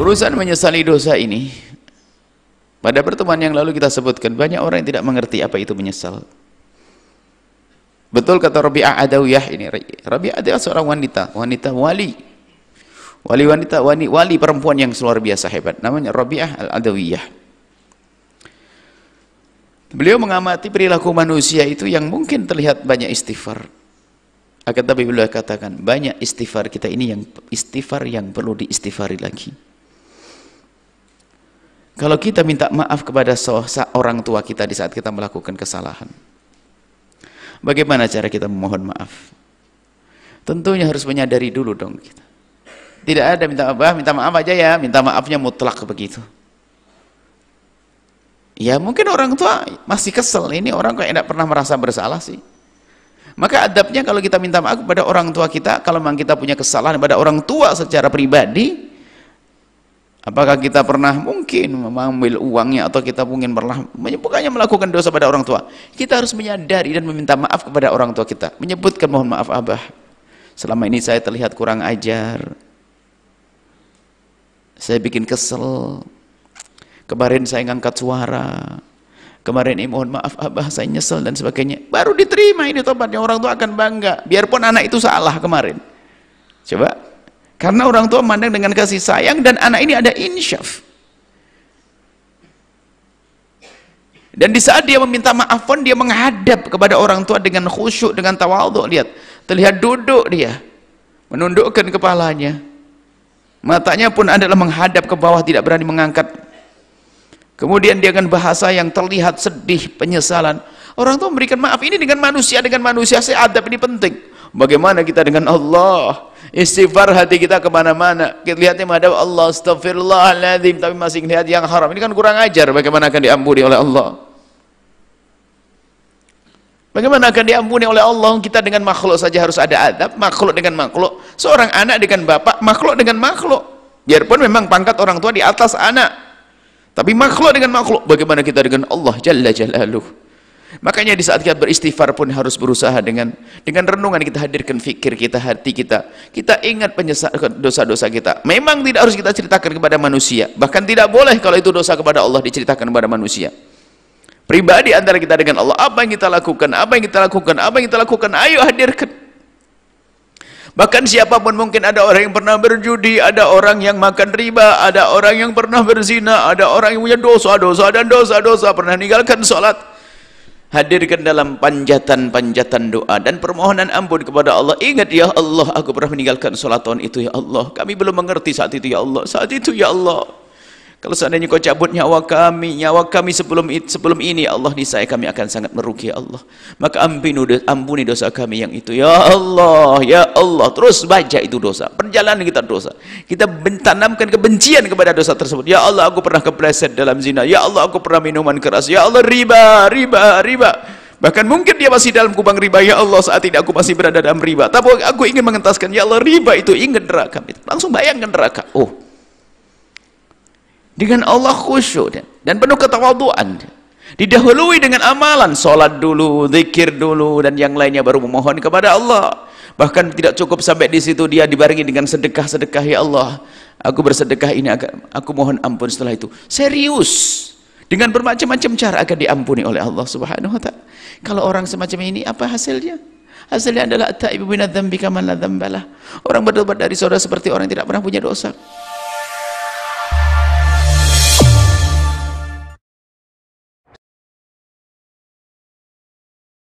Urusan menyesali dosa ini, pada pertemuan yang lalu kita sebutkan, banyak orang yang tidak mengerti apa itu menyesal. Betul kata Rabi'ah Adawiyah ini. Rabi'ah adalah seorang wanita wali perempuan yang luar biasa hebat, namanya Rabi'ah Al-Adawiyah. Beliau mengamati perilaku manusia itu yang mungkin terlihat banyak istighfar, akan tapi beliau katakan banyak istighfar kita ini yang istighfar yang perlu diistighfari lagi. Kalau kita minta maaf kepada orang tua kita di saat kita melakukan kesalahan, bagaimana cara kita memohon maaf? Tentunya harus menyadari dulu dong kita. Tidak ada minta maaf aja ya, minta maafnya mutlak begitu. Ya mungkin orang tua masih kesel, ini orang kok tidak pernah merasa bersalah sih. Maka adabnya kalau kita minta maaf kepada orang tua kita, kalau memang kita punya kesalahan pada orang tua secara pribadi, apakah kita pernah mungkin mengambil uangnya atau kita mungkin pernah bukannya melakukan dosa pada orang tua, kita harus menyadari dan meminta maaf kepada orang tua kita, menyebutkan mohon maaf abah, selama ini saya terlihat kurang ajar, saya bikin kesel, kemarin saya ngangkat suara, kemarin ini mohon maaf abah saya nyesel dan sebagainya. Baru diterima ini tobatnya, orang tua akan bangga biarpun anak itu salah kemarin. Coba, karena orang tua memandang dengan kasih sayang dan anak ini ada insyaf. Dan di saat dia meminta maaf pun dia menghadap kepada orang tua dengan khusyuk, dengan tawadhu. Lihat, terlihat duduk dia menundukkan kepalanya, matanya pun adalah menghadap ke bawah, tidak berani mengangkat. Kemudian dia dengan bahasa yang terlihat sedih, penyesalan. Orang tua memberikan maaf ini dengan manusia saya adab ini penting. Bagaimana kita dengan Allah? Istighfar hati kita kemana-mana. Kita lihatnya menghadap Allah, astagfirullahaladzim, tapi masih lihat yang haram. Ini kan kurang ajar. Bagaimana akan diampuni oleh Allah? Bagaimana akan diampuni oleh Allah? Kita dengan makhluk saja harus ada adab. Makhluk dengan makhluk. Seorang anak dengan bapak, makhluk dengan makhluk. Biarpun memang pangkat orang tua di atas anak, tapi makhluk dengan makhluk. Bagaimana kita dengan Allah Jalla Jalaluh? Makanya di saat kita beristighfar pun harus berusaha dengan renungan kita hadirkan fikir kita, hati kita. Kita ingat dosa-dosa kita. Memang tidak harus kita ceritakan kepada manusia. Bahkan tidak boleh kalau itu dosa kepada Allah diceritakan kepada manusia. Pribadi antara kita dengan Allah, apa yang kita lakukan, ayo hadirkan. Bahkan siapapun, mungkin ada orang yang pernah berjudi, ada orang yang makan riba, ada orang yang pernah berzina, ada orang yang punya dosa-dosa, pernah meninggalkan sholat. Hadirkan dalam panjatan doa dan permohonan ampun kepada Allah. Ingat, ya Allah, aku pernah meninggalkan sholat tahun itu, ya Allah. Kami belum mengerti saat itu, ya Allah. Saat itu, ya Allah, kalau seandainya kau cabut nyawa kami sebelum ini, ya Allah, niscaya kami akan sangat merugi, ya Allah. Maka ampuni dosa kami yang itu, ya Allah, ya Allah. Terus baca itu dosa, perjalanan kita dosa. Kita tanamkan kebencian kepada dosa tersebut. Ya Allah, aku pernah kepleset dalam zina. Ya Allah, aku pernah minuman keras. Ya Allah, riba. Bahkan mungkin dia masih dalam kubang riba. Ya Allah, saat ini aku masih berada dalam riba. Tapi aku ingin mengentaskan. Ya Allah, riba itu ingat neraka. Langsung bayangkan neraka. Oh, dengan Allah khusyuk dan penuh ketawaduan, didahului dengan amalan, sholat dulu, zikir dulu, dan yang lainnya baru memohon kepada Allah. Bahkan tidak cukup sampai di situ, dia dibarengi dengan sedekah. Ya Allah, aku bersedekah ini, aku mohon ampun. Setelah itu serius, dengan bermacam-macam cara akan diampuni oleh Allah Subhanahu wa ta'ala. Kalau orang semacam ini, apa hasilnya? Hasilnya adalah at-taibu minadz dzambi kaman la dzambalah. Orang bertobat dari saudara seperti orang yang tidak pernah punya dosa.